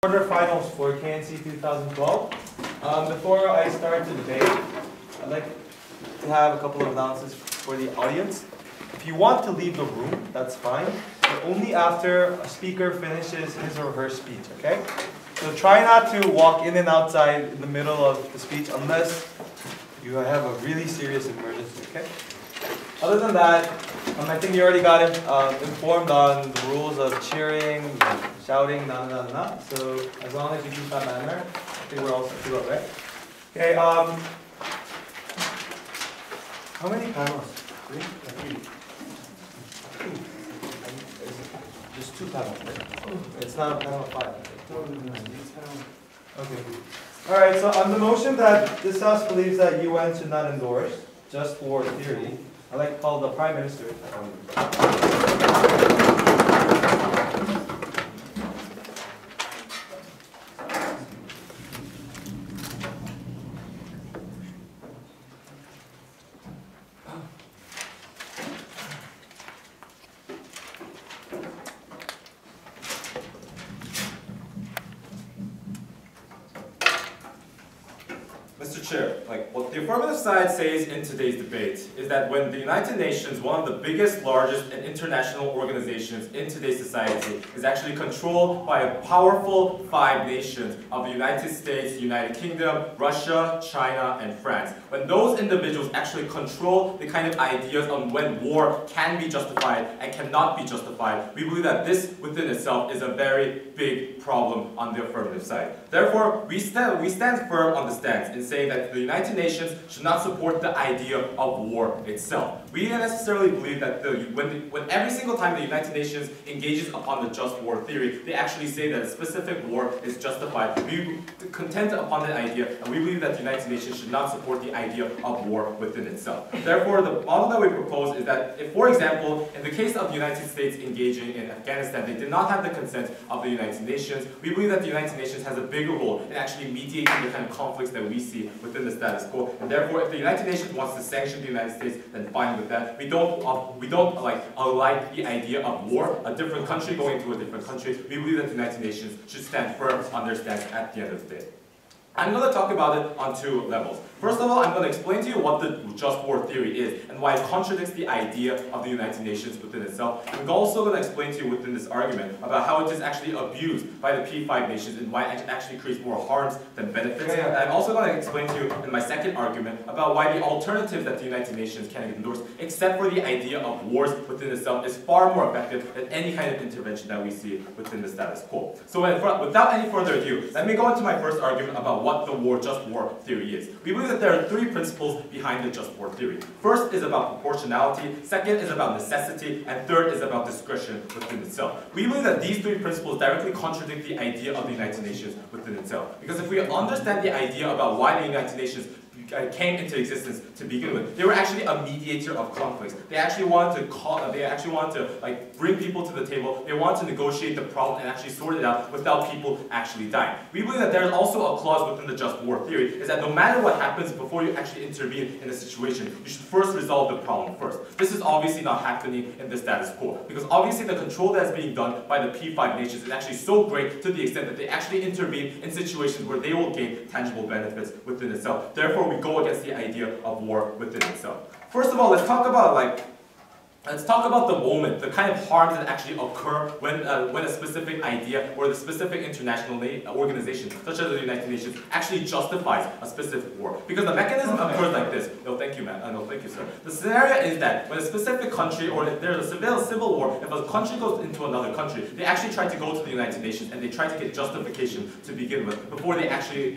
Quarterfinals for KNC 2012. Before I start the debate, I'd like to have a couple of announcements for the audience. If you want to leave the room, that's fine, but only after a speaker finishes his or her speech, okay? So try not to walk in and outside in the middle of the speech unless you have a really serious emergency, okay? Other than that, I think you already got informed on the rules of cheering, shouting, na. So as long as you keep that manner, I think we're all set to go, right? Okay. How many panels? Three. Just two panels. Right? It's not panel 5. Okay. All right. So on the motion that this House believes that UN should not endorse just war theory, I'd like to call the Prime Minister. Mr. Chair, what the affirmative side says in today's debate is that when the United Nations, one of the biggest, largest, and international organizations in today's society, is actually controlled by a powerful 5 nations of the United States, United Kingdom, Russia, China, and France. When those individuals actually control the kind of ideas on when war can be justified and cannot be justified, we believe that this within itself is a very big problem on the affirmative side. Therefore, we stand firm on the stance in saying that the United Nations should not support the idea of war itself. We don't necessarily believe that when every single time the United Nations engages upon the just war theory, they actually say that a specific war is justified. We contend upon that idea, and we believe that the United Nations should not support the idea of war within itself. Therefore, the model that we propose is that, if, for example, in the case of the United States engaging in Afghanistan, they did not have the consent of the United Nations. We believe that the United Nations has a bigger role in actually mediating the kind of conflicts that we see within the status quo. And therefore, if the United Nations wants to sanction the United States, then fine with that. We don't like the idea of war, a different country going to a different country. We believe that the United Nations should stand firm on their stance at the end of the day. I'm going to talk about it on 2 levels. First of all, I'm going to explain to you what the just war theory is and why it contradicts the idea of the United Nations within itself. I'm also going to explain to you within this argument about how it is actually abused by the P5 nations and why it actually creates more harms than benefits. And I'm also going to explain to you in my second argument about why the alternative that the United Nations can endorse, except for the idea of wars within itself, is far more effective than any kind of intervention that we see within the status quo. So without any further ado, let me go into my first argument about what the just war theory is. We believe that there are 3 principles behind the just war theory. First is about proportionality, second is about necessity, and third is about discretion within itself. We believe that these 3 principles directly contradict the idea of the United Nations within itself. Because if we understand the idea about why the United Nations came into existence to begin with, they were actually a mediator of conflicts. They actually wanted to bring people to the table. They wanted to negotiate the problem and actually sort it out without people actually dying. We believe that there is also a clause within the just war theory, is that no matter what happens before you actually intervene in a situation, you should first resolve the problem first. This is obviously not happening in the status quo, because obviously the control that is being done by the P5 nations is actually so great to the extent that they actually intervene in situations where they will gain tangible benefits within itself. Therefore, we go against the idea of war within itself. First of all, let's talk about the moment, the kind of harms that actually occur when a specific idea or the specific international organization, such as the United Nations, actually justifies a specific war. Because the mechanism occurs like this. No, thank you, man. No, thank you, sir. The scenario is that when a specific country, or if there's a civil war, if a country goes into another country, they actually try to go to the United Nations and they try to get justification to begin with before they actually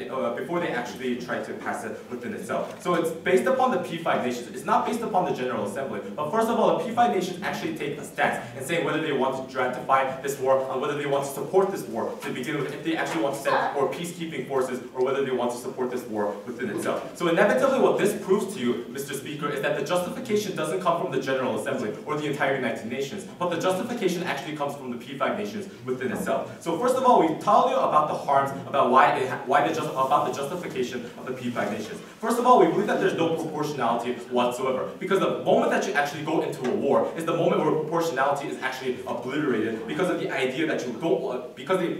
try to pass it within itself. So it's based upon the P5 nations. It's not based upon the General Assembly. But first of all, the P5 nations actually take a stance and say whether they want to ratify this war or whether they want to support this war to begin with, if they actually want to send more peacekeeping forces or whether they want to support this war within itself. So inevitably what this proves to you, Mr. Speaker, is that the justification doesn't come from the General Assembly or the entire United Nations, but the justification actually comes from the P5 nations within itself. So first of all, we tell you about the harms, about about the justification of the P5 nations. First of all, we believe that there's no proportionality whatsoever, because the moment that you actually go into a war is the moment where proportionality is actually obliterated because of the idea that you don't want, because the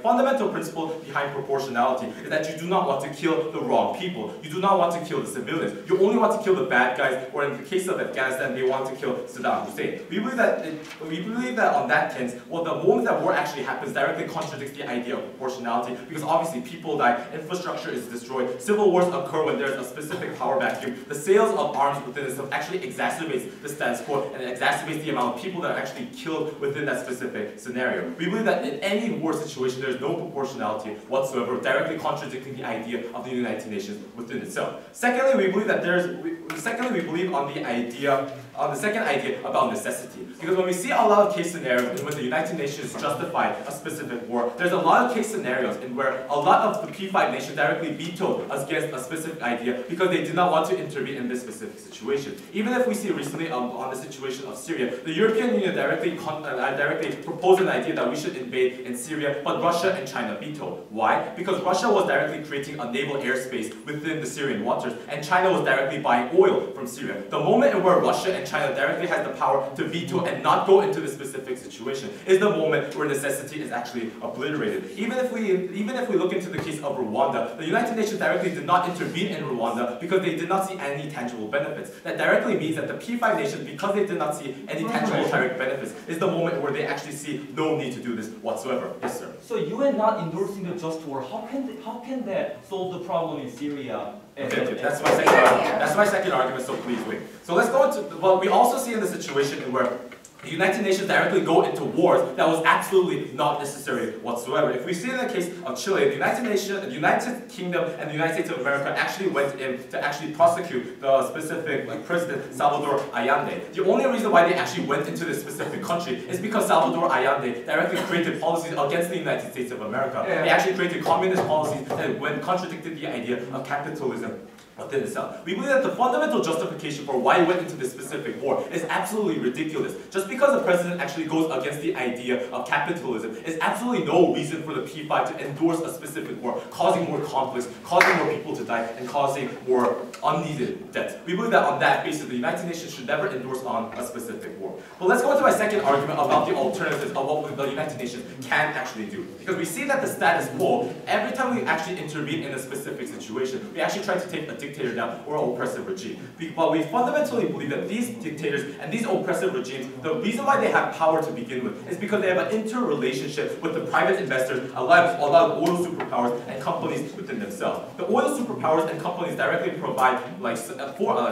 fundamental principle behind proportionality is that you do not want to kill the wrong people. You do not want to kill the civilians. You only want to kill the bad guys, or in the case of Afghanistan, they want to kill Saddam Hussein. We believe that on that sense, well, the moment that war actually happens directly contradicts the idea of proportionality, because obviously people die, infrastructure is destroyed, civil wars occur when there's a specific power vacuum. The sales of arms within itself actually exacerbates the status quo, and it exacerbates the amount of people that are actually killed within that specific scenario. We believe that in any war situation, there's no proportionality whatsoever, directly contradicting the idea of the United Nations within itself. Secondly, we believe that we believe on the second idea about necessity. Because when we see a lot of case scenarios in which the United Nations justify a specific war, there's a lot of case scenarios in where a lot of the P5 nations directly vetoed against a specific idea because they did not want to intervene in this specific situation. Even if we see recently on the situation of Syria, the European Union directly proposed an idea that we should invade in Syria, but Russia and China vetoed. Why? Because Russia was directly creating a naval airspace within the Syrian waters, and China was directly buying oil from Syria. The moment in where Russia and China directly has the power to veto and not go into the specific situation is the moment where necessity is actually obliterated. Even if we look into the case of Rwanda, the United Nations directly did not intervene in Rwanda because they did not see any tangible benefits. That directly means that the P5 nations, because they did not see any tangible direct benefits, is the moment where they actually see no need to do this whatsoever. Yes, sir. So UN not endorsing the just war, how can that solve the problem in Syria? Okay, that's my second argument. That's my second argument, so please wait. So let's go into, well, we also see in the situation in where the United Nations directly go into wars that was absolutely not necessary whatsoever. If we see in the case of Chile, the United Kingdom and the United States of America actually went in to actually prosecute the specific President Salvador Allende. The only reason why they actually went into this specific country is because Salvador Allende directly created policies against the United States of America. Yeah. They actually created communist policies that contradicted the idea of capitalism within itself. We believe that the fundamental justification for why he went into this specific war is absolutely ridiculous. Just because the president actually goes against the idea of capitalism is absolutely no reason for the P5 to endorse a specific war, causing more conflicts, causing more people to die, and causing more unneeded deaths. We believe that on that basis, the United Nations should never endorse on a specific war. But let's go into my second argument about the alternatives of what the United Nations can actually do. Because we see that the status quo, every time we actually intervene in a specific situation, we actually try to take a dictator down or an oppressive regime. But we fundamentally believe that these dictators and these oppressive regimes, the reason why they have power to begin with is because they have an interrelationship with the private investors, a lot of oil superpowers and companies within themselves. The oil superpowers and companies directly provide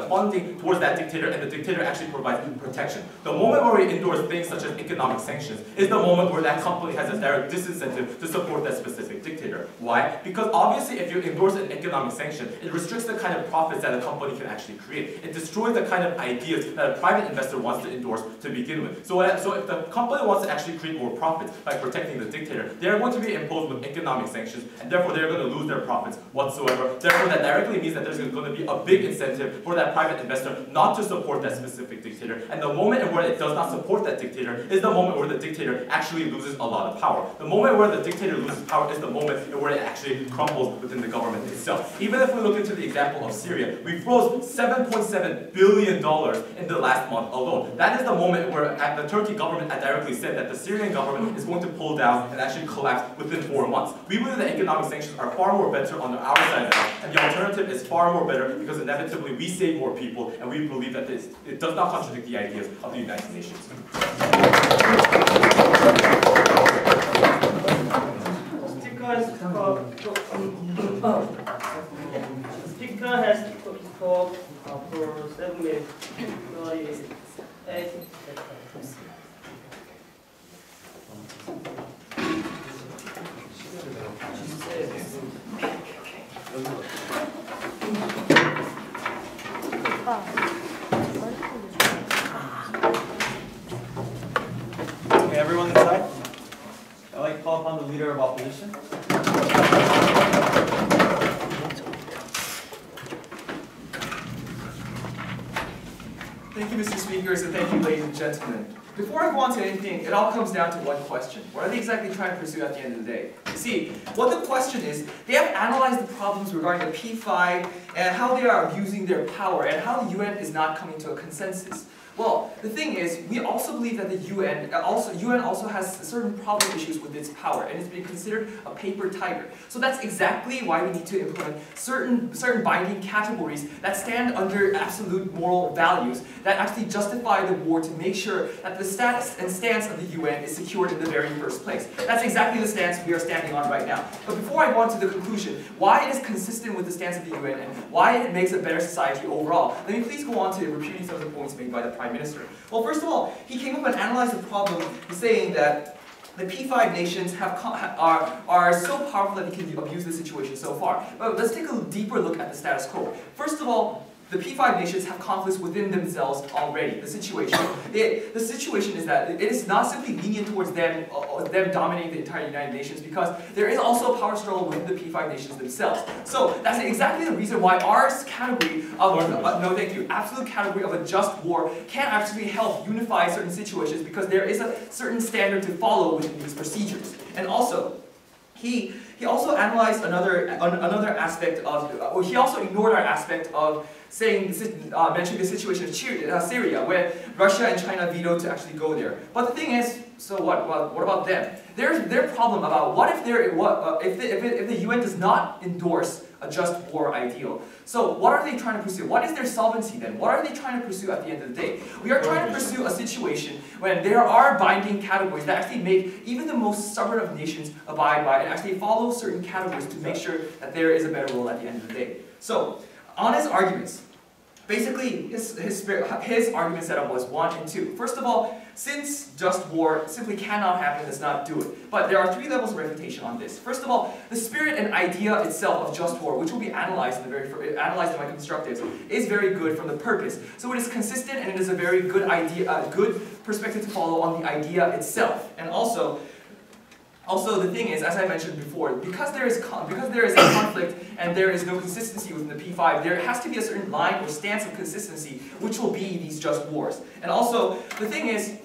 funding towards that dictator, and the dictator actually provides protection. The moment where we endorse things such as economic sanctions is the moment where that company has a direct disincentive to support that specific dictator. Why? Because obviously if you endorse an economic sanction, it restricts the kind of profits that a company can actually create. It destroys the kind of ideas that a private investor wants to endorse to begin with. So if the company wants to actually create more profits by protecting the dictator, they're going to be imposed with economic sanctions, and therefore they're going to lose their profits whatsoever. Therefore, that directly means that there's going to be a big incentive for that private investor not to support that specific dictator. And the moment where it does not support that dictator is the moment where the dictator actually loses a lot of power. The moment where the dictator loses power is the moment where it actually crumbles within the government itself. Even if we look into the example of Syria, we froze $7.7 billion in the last month alone. That is the moment where the Turkey government had directly said that the Syrian government is going to pull down and actually collapse within 4 months. We believe that economic sanctions are far more better on our side now, and the alternative is far more better because inevitably we save more people, and we believe that it does not contradict the ideas of the United Nations. Speaker has to talk for 7 minutes. Sorry. Okay, everyone inside? I'd like to call upon the leader of opposition. Thank you, Mr. Speakers, and thank you, ladies and gentlemen. Before I go on to anything, it all comes down to one question. What are they exactly trying to pursue at the end of the day? You see, what the question is, they have analyzed the problems regarding the P5 and how they are abusing their power and how the UN is not coming to a consensus. Well, the thing is, we also believe that the UN also has certain problem issues with its power, and it's been considered a paper tiger. So that's exactly why we need to implement certain binding categories that stand under absolute moral values that actually justify the war to make sure that the status and stance of the UN is secured in the very first place. That's exactly the stance we are standing on right now. But before I go on to the conclusion, why it is consistent with the stance of the UN and why it makes a better society overall, let me please go on to repeating some of the points made by the Prime Minister. Well, first of all, he came up and analyzed the problem saying that the P5 nations are so powerful that they can abuse the situation so far. But let's take a deeper look at the status quo. First of all, the P5 nations have conflicts within themselves already. The situation is that it is not simply lenient towards them dominating the entire United Nations, because there is also a power struggle within the P5 nations themselves. So that's exactly the reason why our category of absolute category of a just war can actually help unify certain situations, because there is a certain standard to follow within these procedures. And also, he also analyzed another aspect of, he also ignored our aspect of mentioning the situation of Syria, where Russia and China vetoed to actually go there. But the thing is, so what? Well, what about them? Their problem about what if the UN does not endorse a just war ideal. So what are they trying to pursue? What is their solvency then? What are they trying to pursue at the end of the day? We are trying to pursue a situation when there are binding categories that actually make even the most stubborn of nations abide by and actually follow certain categories to make sure that there is a better world at the end of the day. So, on his arguments, basically his argument setup was 1 and 2. First of all, since just war simply cannot happen, let's not do it. But there are 3 levels of refutation on this. First of all, the spirit and idea itself of just war, which will be analyzed in my constructives, is very good from the purpose. So it is consistent and it is a very good idea, a good perspective to follow on the idea itself. And also the thing is, as I mentioned before, because there is a conflict and there is no consistency within the P5, there has to be a certain line or stance of consistency, which will be these just wars. And also, the thing is,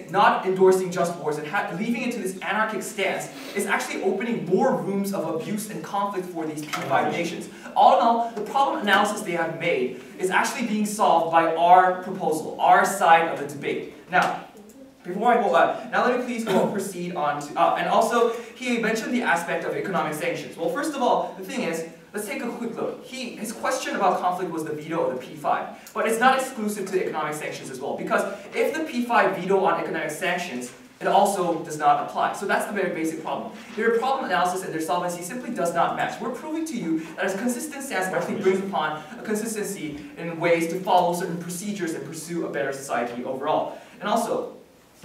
not endorsing just wars and leaving it to this anarchic stance is actually opening more rooms of abuse and conflict for these P5 nations. All in all, the problem analysis they have made is actually being solved by our proposal, our side of the debate. Now, before I go on, now let me please proceed on to, and also he mentioned the aspect of economic sanctions. Well, first of all, the thing is, let's take a quick look. His question about conflict was the veto of the P5, but it's not exclusive to economic sanctions as well, because if the P5 veto on economic sanctions, it also does not apply. So that's the very basic problem. Their problem analysis and their solvency simply does not match. We're proving to you that a consistent stance actually brings upon a consistency in ways to follow certain procedures and pursue a better society overall. And also,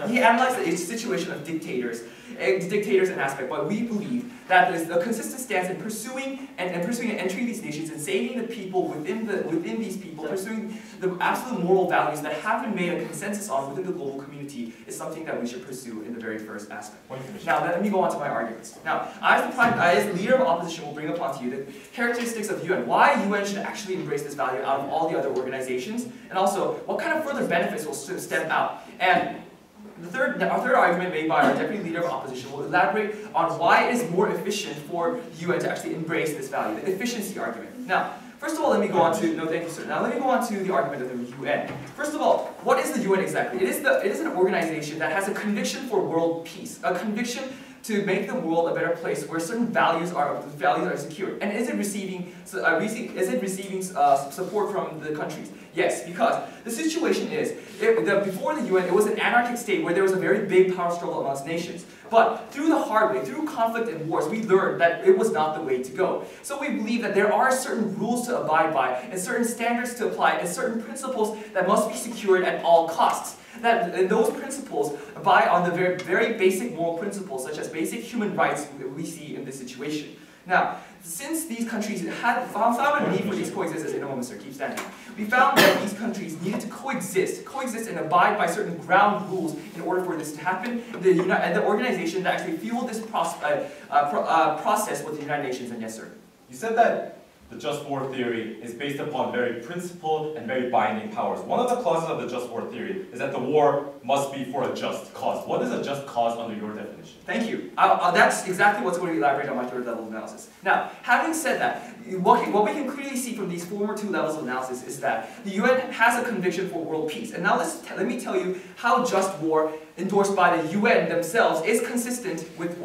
he analyzed the situation of dictators and aspect, but we believe that there is a consistent stance in pursuing and entering these nations and saving the people within these people, pursuing the absolute moral values that have been made a consensus on within the global community is something that we should pursue in the very first aspect. Now let me go on to my arguments. Now, as the leader of opposition will bring upon to you the characteristics of UN, why UN should actually embrace this value out of all the other organizations, and also what kind of further benefits will stem out. And our third argument made by our deputy leader of opposition will elaborate on why it is more efficient for the UN to actually embrace this value, the efficiency argument. Now, first of all, let me go on to, no thank you sir, now let me go on to the argument of the UN. First of all, what is the UN exactly? It is an organization that has a conviction for world peace, a conviction to make the world a better place where certain values are secured. And is it receiving support from the countries? Yes, because the situation is, before the UN, it was an anarchic state where there was a very big power struggle amongst nations. But through the hard way, through conflict and wars, we learned that it was not the way to go. So we believe that there are certain rules to abide by, and certain standards to apply, and certain principles that must be secured at all costs. And those principles abide on the very, very basic moral principles, such as basic human rights that we see in this situation. Now, since these countries had found a need for these coexistence, in a moment, sir, keep standing. We found that these countries needed to coexist and abide by certain ground rules in order for this to happen. And the organization that actually fueled this process was the United Nations. And yes, sir. You said that the just war theory is based upon very principled and very binding powers. One of the clauses of the just war theory is that the war must be for a just cause. What is a just cause under your definition? Thank you. That's exactly what's going to elaborate on my third level of analysis. Now, having said that, what we can clearly see from these former two levels of analysis is that the UN has a conviction for world peace. And now let me tell you how just war endorsed by the UN themselves is consistent with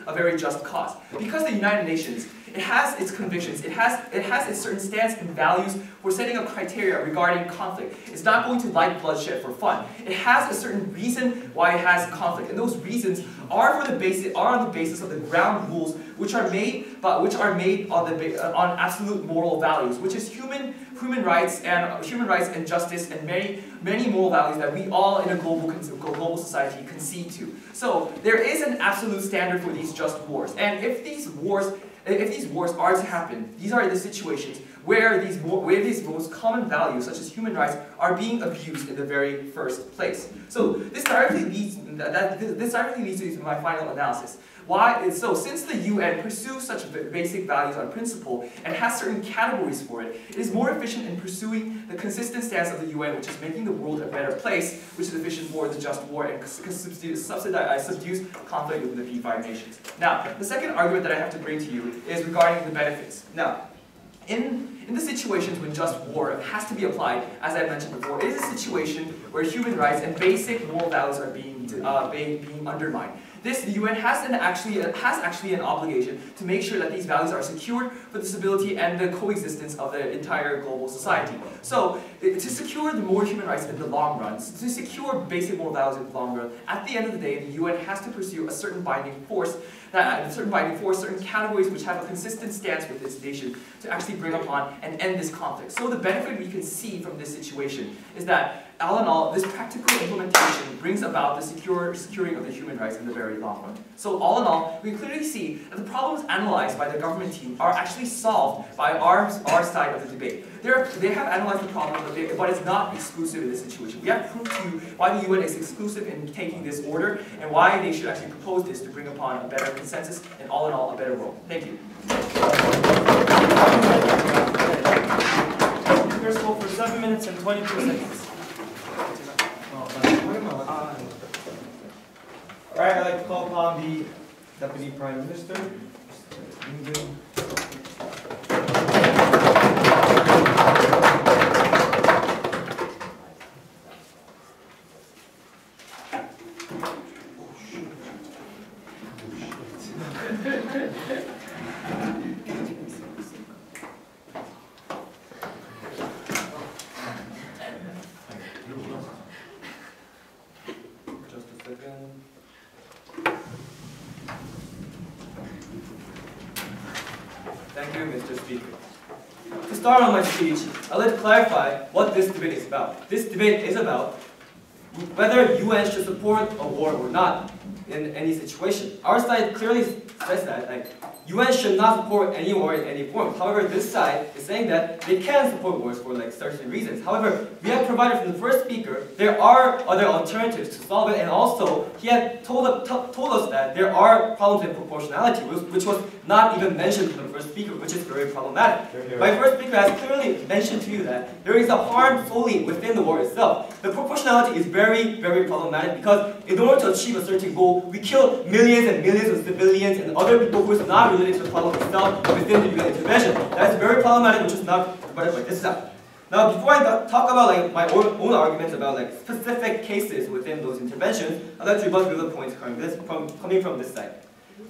a very just cause. Because the United Nations, it has its convictions, it has its certain stance and values for setting up criteria regarding conflict. It's not going to like bloodshed for fun. It has a certain reason why it has conflict, and those reasons are on the basis of the ground rules, which are made on absolute moral values, which is human rights and justice and many moral values that we all in a global society concede to. So there is an absolute standard for these just wars, and if these wars are to happen, these are the situations where these most common values, such as human rights, are being abused in the very first place. So this directly leads to my final analysis. So since the UN pursues such basic values on principle and has certain categories for it, it is more efficient in pursuing the consistent stance of the UN, which is making the world a better place, which is efficient for the just war and subdues conflict within the P5 nations. Now, the second argument that I have to bring to you is regarding the benefits. Now, in the situations when just war has to be applied, as I mentioned before, it is a situation where human rights and basic moral values are being undermined. The UN has actually an obligation to make sure that these values are secured for the stability and the coexistence of the entire global society. So, to secure the more human rights in the long run, to secure basic moral values in the long run, at the end of the day, the UN has to pursue a certain binding force, certain categories which have a consistent stance with its nation to actually bring upon and end this conflict. So the benefit we can see from this situation is that, all in all, this practical implementation brings about the securing of the human rights in the very long run. So all in all, we clearly see that the problems analyzed by the government team are actually solved by our side of the debate. They have analyzed the problem, but it's not exclusive in this situation. We have proved to you why the UN is exclusive in taking this order and why they should actually propose this to bring upon a better consensus and all in all, a better world. Thank you. Speakers go for 7 minutes and 22 seconds. Alright, I'd like to call upon the Deputy Prime Minister, Mingeun. Thank you, Mr. Speaker. To start on my speech, I'd like to clarify what this debate is about. This debate is about whether UN should support a war or not in any situation. Our side clearly says that UN should not support any war in any form. However, this side is saying that they can support wars for certain reasons. However, we have provided from the first speaker there are other alternatives to solve it, and also he had told us that there are problems in proportionality, which was not even mentioned from the first speaker, which is very problematic. My first speaker has clearly mentioned to you that there is a harm solely within the war itself. The proportionality is very, very problematic because in order to achieve a certain goal, we kill millions and millions of civilians and other people who is not related to the problem itself within the UN intervention. That is very problematic, which is not provided by this side. Now, before I talk about my own arguments about specific cases within those interventions, I'd like to rebut the other points coming from this side.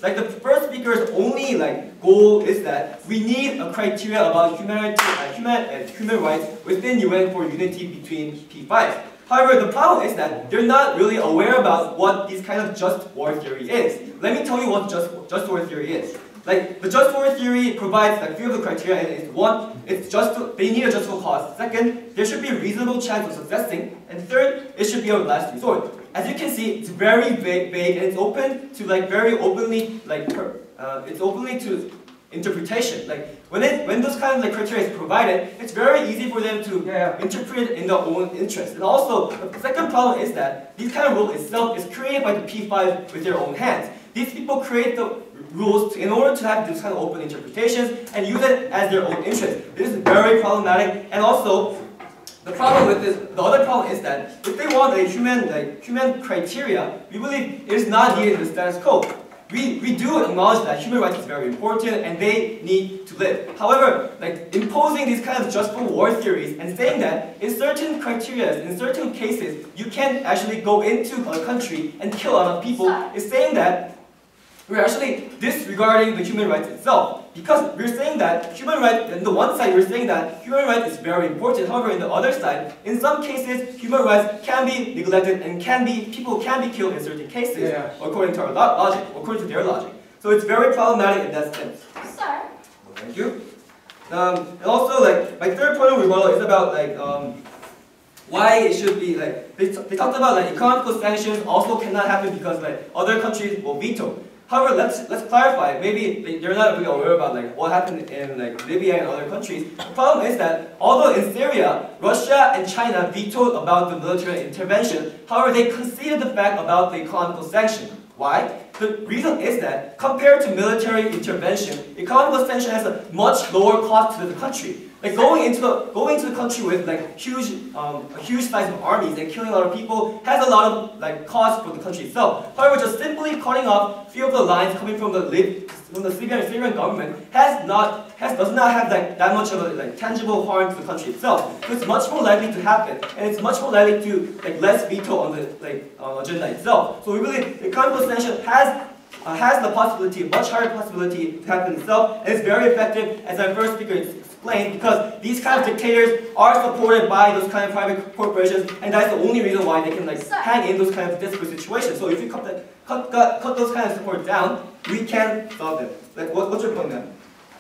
The first speaker's only goal is that we need a criteria about human rights within UN for unity between P5s. However, the problem is that they're not really aware about what this kind of just war theory is. Let me tell you what just war theory is. The just war theory provides a few of the criteria, and it's one, they need a just cause. Second, there should be a reasonable chance of successing, and third, it should be a last resort. As you can see, it's very vague and it's open to very openly it's openly to interpretation. When those kind of criteria is provided, it's very easy for them to interpret in their own interest. And also, the second problem is that this kind of rule itself is created by the P5 with their own hands. These people create the rules in order to have this kind of open interpretations and use it as their own interest. This is very problematic, and also the problem with this, the other problem is that if they want a human criteria, we believe it is not needed in the status quo. We do acknowledge that human rights is very important and they need to live. However, like imposing these kind of just for war theories and saying that in certain criteria, in certain cases, you can actually go into a country and kill a lot of people is saying that we're actually disregarding the human rights itself. Because we're saying that human rights, on the one side we're saying that human rights is very important, however in the other side, in some cases human rights can be neglected and people can be killed in certain cases, according to our logic, according to their logic. So it's very problematic in that sense. Sir? Thank you. And also like, my third point of rebuttal is about like, why it should be like, they talked about like economical sanctions also cannot happen because like other countries will veto. However, let's clarify. Maybe they're not really aware about like what happened in like Libya and other countries. The problem is that although in Syria, Russia and China vetoed about the military intervention, however, they conceded the fact about the economical sanction. Why? The reason is that compared to military intervention, economical sanction has a much lower cost to the country. Like going into the country with like a huge size of armies and killing a lot of people has a lot of like cost for the country itself. However, just simply cutting off few of the lines coming from the Syrian government does not have like that much of a like tangible harm to the country itself. So it's much more likely to happen, and it's much more likely to like less veto on the agenda itself. So we believe economical sanction has the possibility, much higher possibility to happen itself, and it's very effective, as our first speaker explained, because these kind of dictators are supported by those kind of private corporations, and that's the only reason why they can like hang in those kind of desperate situations. So if you cut those kind of support down, we can solve them. Like what's your point now?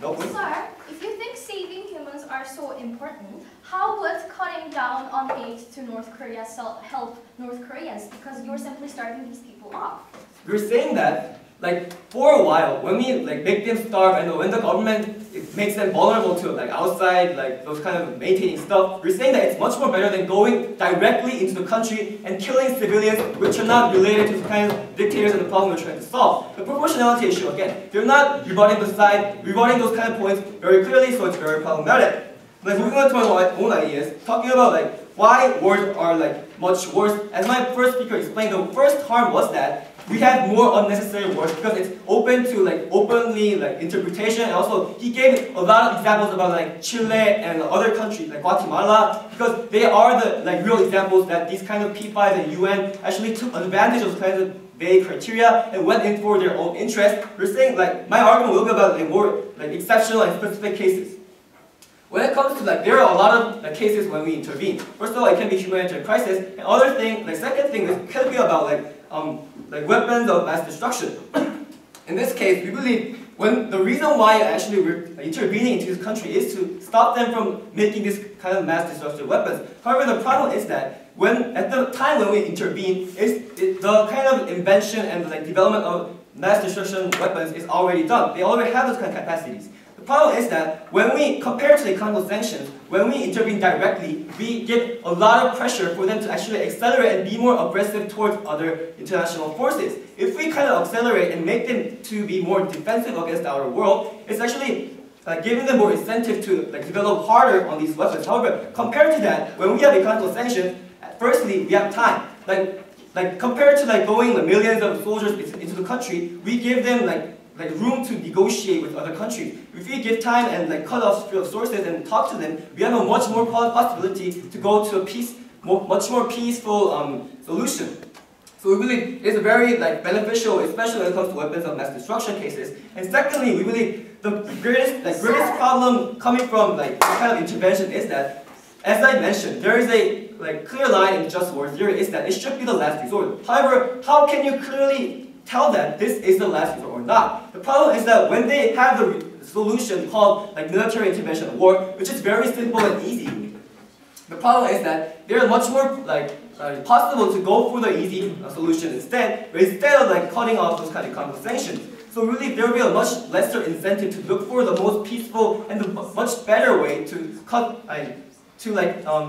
No point? Sir, if you think saving humans are so important, how would cutting down on aid to North Korea help North Koreans? Because you're simply starving these people off. We're saying that, like, for a while, when we like make them starve and when the government makes them vulnerable to like outside, like those kind of maintaining stuff, we're saying that it's much more better than going directly into the country and killing civilians which are not related to the kind of dictators and the problem we're trying to solve. The proportionality issue, again, they're not rebutting those kind of points very clearly, so it's very problematic. Like moving on to my own ideas, talking about like why wars are like much worse. As my first speaker explained, the first harm was that we have more unnecessary wars because it's open to like openly like interpretation, and also he gave a lot of examples about like Chile and other countries like Guatemala, because they are the like real examples that these kind of P5 and UN actually took advantage of kind of vague criteria and went in for their own interest. We're saying like my argument will be about like more like exceptional and specific cases. When it comes to like, there are a lot of like, cases when we intervene. First of all, it can be humanitarian crisis, and other thing, like second thing, is can be about like weapons of mass destruction. In this case, we believe when the reason why actually we're intervening into this country is to stop them from making this kind of mass destructive weapons. However, the problem is that when at the time when we intervene, the kind of invention and like development of mass destruction weapons is already done. They already have those kind of capacities. The problem is that when we compare to the economic sanctions, when we intervene directly, we give a lot of pressure for them to actually accelerate and be more aggressive towards other international forces. If we kind of accelerate and make them to be more defensive against our world, it's actually giving them more incentive to like develop harder on these weapons. However, compared to that, when we have economic sanctions, firstly we have time. Like compared to like going like, millions of soldiers into the country, we give them like room to negotiate with other countries. If we give time and like cut off sources and talk to them, we have a much more possibility to go to a much more peaceful solution. So we believe it's very like beneficial, especially when it comes to weapons of mass destruction cases. And secondly, we believe the greatest problem coming from like this kind of intervention is that, as I mentioned, there is a like clear line in just war theory is that it should be the last resort. However, how can you clearly tell that this is the last resort or not? The problem is that when they have the solution called like military intervention or war, which is very simple and easy, the problem is that they're much more like possible to go for the easy solution instead of like cutting off those kind of economic sanctions. So really there will be a much lesser incentive to look for the most peaceful and the much better way to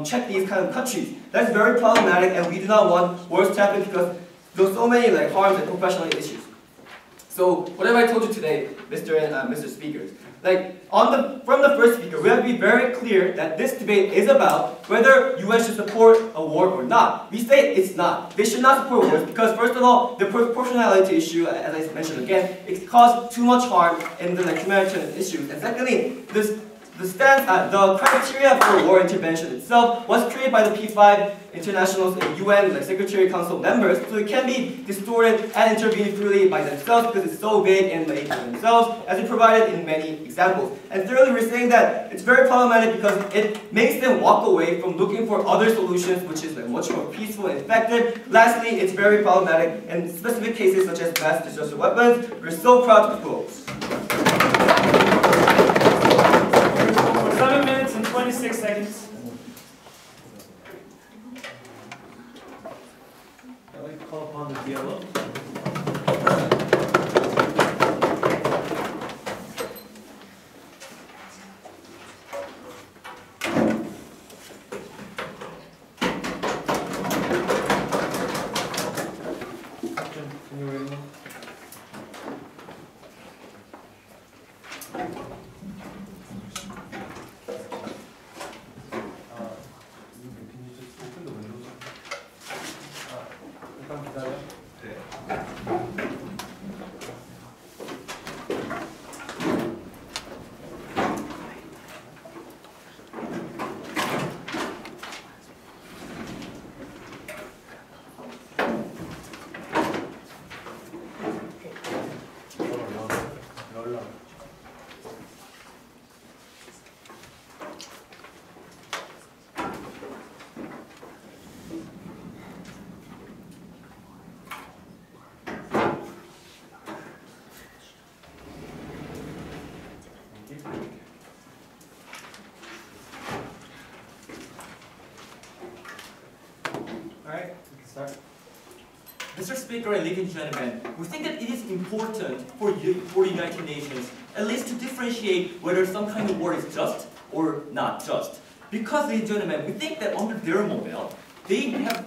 check these kind of countries. That's very problematic, and we do not want wars to happen because there's so many like harms and professional issues. So whatever I told you today, Mr. Speakers. Like from the first speaker, we have to be very clear that this debate is about whether US should support a war or not. We say it's not. They should not support wars because first of all, the proportionality issue, as I mentioned again, it caused too much harm in the humanitarian issues. And secondly, the criteria for war intervention itself was created by the P5 internationals and UN Secretary Council members, so it can be distorted and intervened freely by themselves because it's so vague and made by themselves, as we provided in many examples. And thirdly, we're saying that it's very problematic because it makes them walk away from looking for other solutions, which is much more peaceful and effective. Lastly, it's very problematic in specific cases such as mass destructive weapons. We're so proud to close. 7 minutes and 26 seconds. I'd like to call upon the dialogue. Can you read them? Can you just open the windows? 잠깐 기다려. Alright, we can start. Mr. Speaker and ladies and gentlemen, we think that it is important for the United Nations at least to differentiate whether some kind of war is just or not just. Because, ladies and gentlemen, we think that under their model, they have,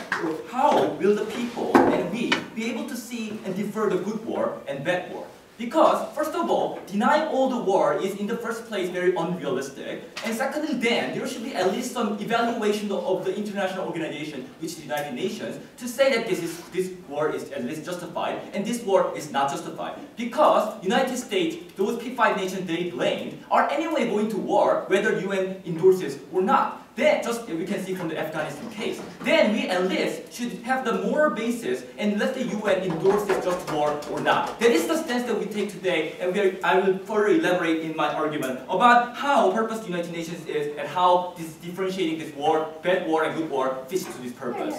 how will the people and we be able to see and differ the good war and bad war? Because, first of all, denying all the war is in the first place very unrealistic. And secondly, then, there should be at least some evaluation of the international organization, which is the United Nations, to say that this war is at least justified, and this war is not justified. Because United States, those P5 nations they blamed, are anyway going to war, whether UN endorses or not. Then, just we can see from the Afghanistan case, then we at least should have the moral basis and let the UN endorse this just war or not. That is the stance that we take today, and I will further elaborate in my argument about how purpose the United Nations is and how this differentiating this war, bad war and good war, fits to this purpose.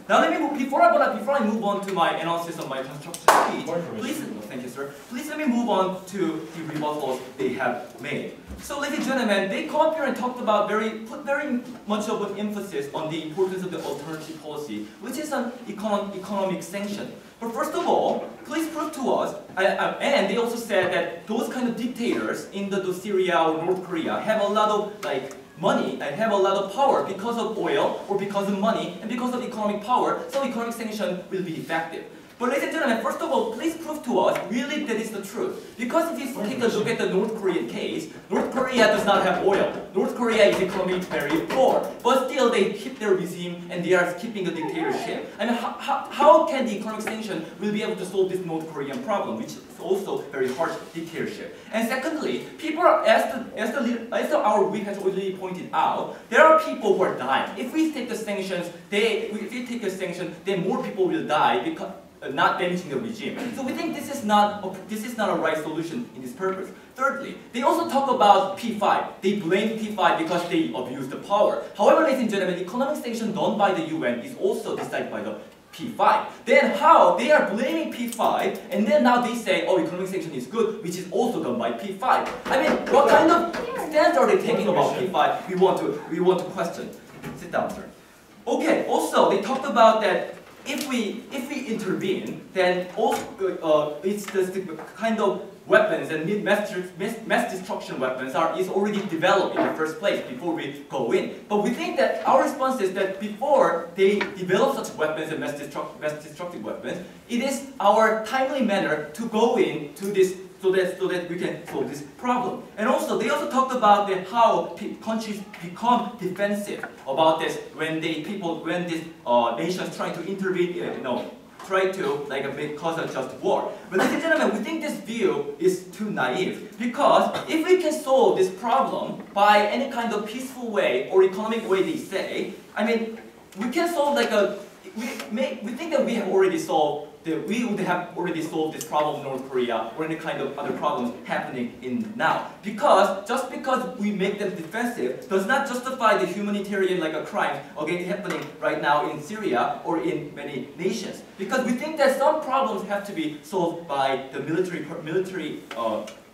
Now let me move, before I move on to my analysis of my construction speech, please, thank you sir, please let me move on to the rebuttals they have made. So ladies and gentlemen, they come up here and talked about put very much of an emphasis on the importance of the alternative policy, which is an economic sanction. But first of all, please prove to us, and they also said that those kind of dictators in the Syria or North Korea have a lot of money and have a lot of power because of oil or because of money and because of economic power, so economic sanction will be effective. But ladies and gentlemen, first of all, please prove to us really that is the truth. Because if you take a look at the North Korean case, North Korea does not have oil. North Korea is economically very poor. But still they keep their regime and they are keeping a dictatorship. And how can the economic sanction will be able to solve this North Korean problem, which is also very harsh dictatorship. And secondly, people are, as our week has already pointed out, there are people who are dying. If we take the sanctions, then more people will die because not damaging the regime. So we think this is not a right solution in this purpose. Thirdly, they also talk about P5. They blame P5 because they abuse the power. However, ladies and gentlemen, economic sanction done by the UN is also decided by the P5. Then how they are blaming P5 and then now they say, oh, economic sanction is good, which is also done by P5. I mean, what kind of stance are they taking about P5? We want to question. Sit down, sir. Okay. Also, they talked about that. If we intervene, then it's the kind of weapons and mass destruction weapons is already developed in the first place before we go in. But we think that our response is that before they develop such weapons and mass destructive weapons, it is our timely manner to go into this so that we can solve this problem. And also, they also talked about how countries become defensive about this when these nations trying to intervene, try to cause a just war. But ladies and gentlemen, we think this view is too naive, because if we can solve this problem by any kind of peaceful way or economic way, they say, I mean, we can solve we think that we have already solved. We would have already solved this problem in North Korea or any kind of other problems happening in now. Just because we make them defensive does not justify the humanitarian crime again happening right now in Syria or in many nations. Because we think that some problems have to be solved by the military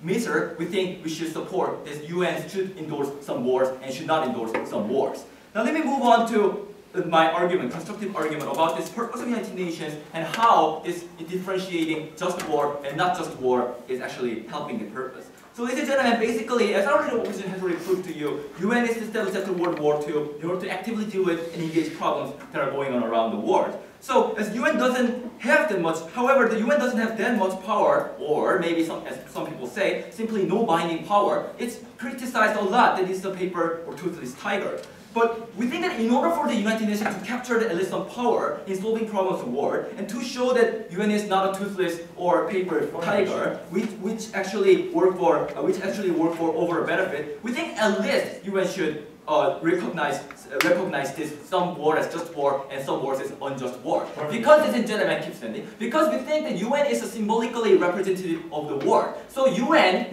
measure. We think we should support this UN should endorse some wars and should not endorse some wars. Now let me move on to my argument, constructive argument about this purpose of United Nations and how this differentiating just war and not just war is actually helping the purpose. So ladies and gentlemen, basically, as I has already proved to you, UN is established after World War II in order to actively deal with and engage problems that are going on around the world. So as UN doesn't have that much, however, the UN doesn't have that much power, or maybe as some people say, simply no binding power. It's criticized a lot that it's a paper or toothless tiger. But we think that in order for the United Nations to capture at least some power in solving problems of war, and to show that UN is not a toothless or paper tiger, which actually work for over a benefit, we think at least UN should recognize this some war as just war and some wars as unjust war. Because, ladies and gentlemen, keep standing. Because we think that UN is a symbolically representative of the war. So UN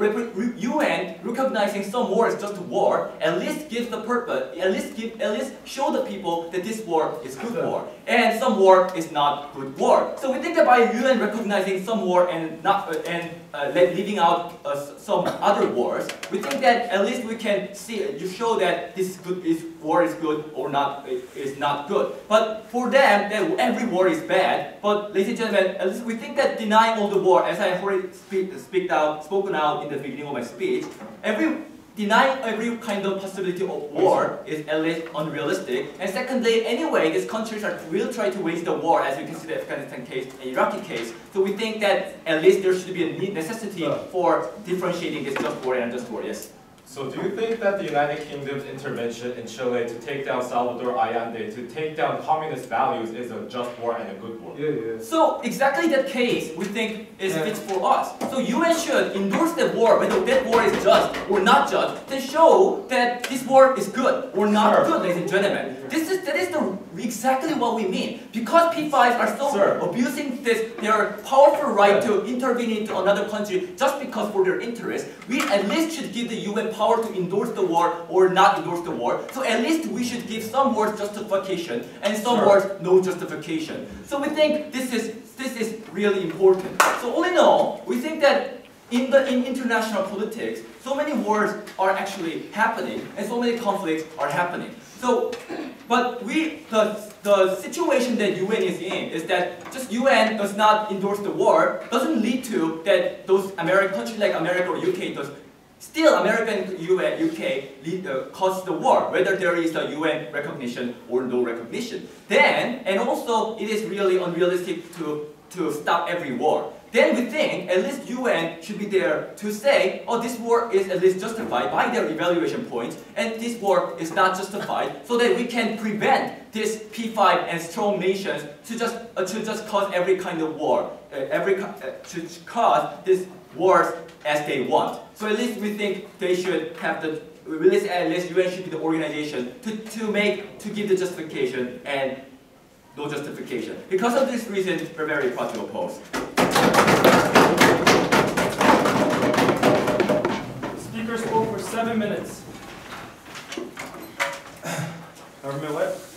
recognizing some war as just war at least gives the purpose. At least show the people that this war is good war and some war is not good war. So we think that by UN recognizing some war and leaving out some other wars, we think that at least we can show that this war is good or not is not good. But for them, that every war is bad. But ladies and gentlemen, at least we think that denying all the war, as I have already spoken out in the beginning of my speech, denying every kind of possibility of war is at least unrealistic. And secondly, anyway, these countries will try to wage the war, as you can see the Afghanistan case and Iraqi case. So we think that at least there should be a necessity for differentiating this just war and unjust war. Yes. So do you think that the United Kingdom's intervention in Chile to take down Salvador Allende, to take down communist values, is a just war and a good war? Yeah. So exactly that case we think fits for us. So UN should endorse that war, whether that war is just or not just, to show that this war is good or not good, ladies and gentlemen. That is exactly what we mean. Because P5s are so abusing their powerful right to intervene into another country just because for their interest, we at least should give the UN power to endorse the war or not endorse the war. So at least we should give some wars justification and some wars no justification. So we think this is really important. So all in all, we think that in international politics, so many wars are actually happening and so many conflicts are happening. So, but the situation that UN is in is that just UN does not endorse the war doesn't lead to that those countries like America or UK does. Still, America and UK cause the war, whether there is a UN recognition or no recognition. Then, and also, it is really unrealistic to stop every war. Then we think at least UN should be there to say, oh, this war is at least justified by their evaluation points, and this war is not justified, so that we can prevent this P5 and strong nations to just cause every kind of war, to cause these wars as they want. So at least we think they should have at least UN should be the organization to give the justification and no justification. Because of this reason, we're very proud to oppose. The speaker spoke for 7 minutes. Government what?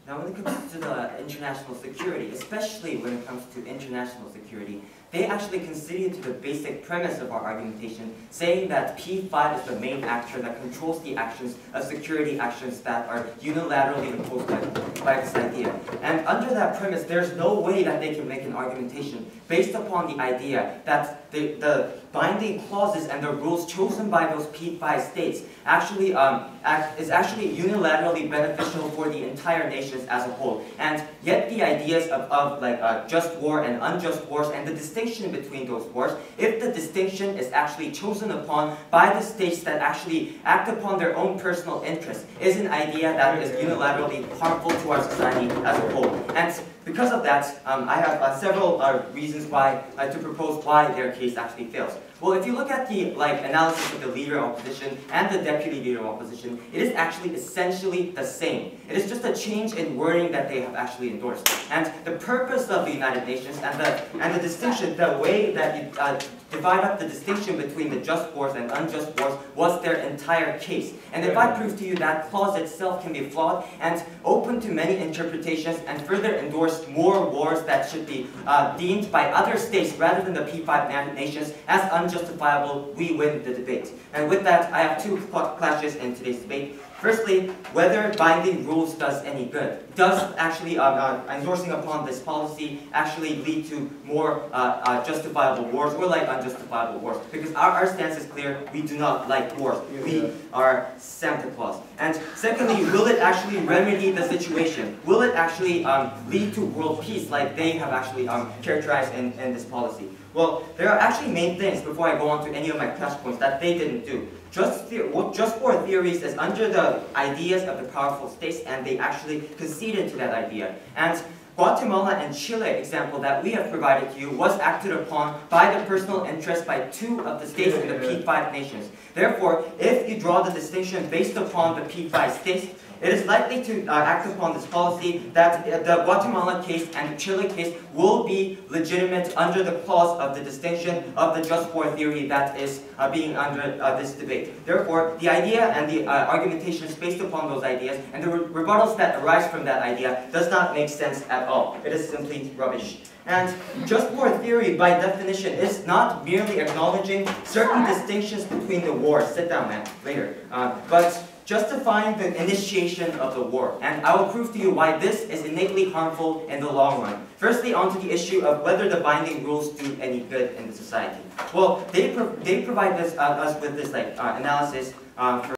Now when it comes to the international security, especially when it comes to international security, they actually conceded to the basic premise of our argumentation, saying that P5 is the main actor that controls the actions of security actions that are unilaterally imposed by this idea. And under that premise, there's no way that they can make an argumentation based upon the idea that the binding clauses and the rules chosen by those P5 states actually is actually unilaterally beneficial for the entire nations as a whole. And yet the ideas of just war and unjust wars and the distinction between those wars, if the distinction is actually chosen upon by the states that actually act upon their own personal interests, is an idea that is unilaterally harmful to our society as a whole. And because of that, I have several reasons why to propose why their case actually fails. Well, if you look at the analysis of the leader of opposition and the deputy leader of opposition, it is actually essentially the same. It is just a change in wording that they have actually endorsed. And the purpose of the United Nations and the distinction, the way that you divide up the distinction between the just wars and unjust wars was their entire case. And if I prove to you that clause itself can be flawed and open to many interpretations and further endorse more wars that should be deemed by other states rather than the P5 nations as unjustifiable, we win the debate. And with that, I have two clashes in today's debate. Firstly, whether binding rules does any good. Does actually endorsing upon this policy actually lead to more justifiable wars or unjustifiable wars? Because our stance is clear, we do not like wars. We are Santa Claus. And secondly, will it actually remedy the situation? Will it actually lead to world peace like they have actually characterized in this policy? Well, there are actually main things before I go on to any of my clash points that they didn't do. Just war theories is under the ideas of the powerful states, and they actually conceded to that idea. And Guatemala and Chile example that we have provided to you was acted upon by the personal interest by two of the states in the P5 nations. Therefore, if you draw the distinction based upon the P5 states, it is likely to act upon this policy that the Guatemala case and the Chile case will be legitimate under the clause of the distinction of the just war theory that is being under this debate. Therefore, the idea and the argumentations based upon those ideas and the rebuttals that arise from that idea does not make sense at all. It is simply rubbish. And just war theory, by definition, is not merely acknowledging certain distinctions between the wars. Sit down, man, later. But justifying the initiation of the war. And I will prove to you why this is innately harmful in the long run. Firstly, onto the issue of whether the binding rules do any good in the society. Well, they provide us with this analysis for